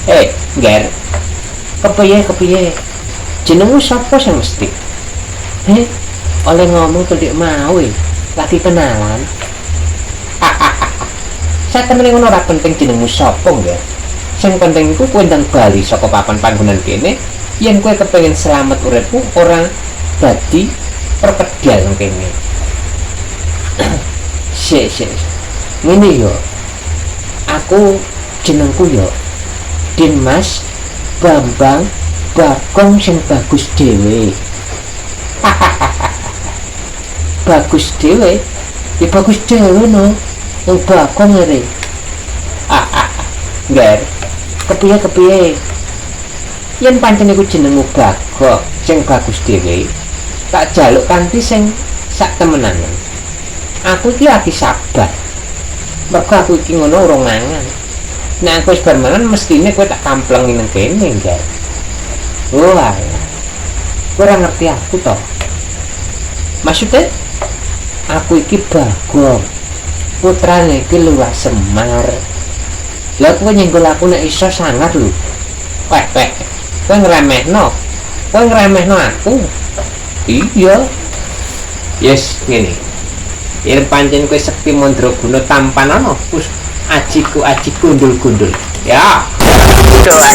Ger. Kepiye? Jenengmu sapa sing mesti? Oleh ngomong tuh dik mau lagi kenalan. Saya temen ngono ora penting jenengmu sapa, Ger. Sing penting iku kowe ndang bali saka papan panggonan kene, yen kowe kepengin selamat uripmu ora dadi perkedel kene. Sik. Ngene yo. Aku jenengku yo Dimas Bambang Bagong sing bagus dhewe. Bagus dhewe? Ya bagus dhewe no. Yang Bagong ngene. Ger. Kepiye? Yen pancen iku jenengmu Bagong sing bagus dhewe, tak jaluk kanthi sing sak temenan. Aku iki lagi sabar. Mergo aku iki ngono urung mangan. Nek aku wis bar mangan mestine kowe tak kamplengi nang kene, Ger. Wah. Kowe ora ngerti aku to. Maksudnya aku iki Bagong. Putrane iki Luwah Semar. Lah kowe nyenggol aku nek iso sangar lho. Weh. Kowe ngremehno aku. Iya. Yes, ngene. Yen pancen kowe sekti mandraguna tampan ana, wis ajiku gundul-gundul. Ya. Doa.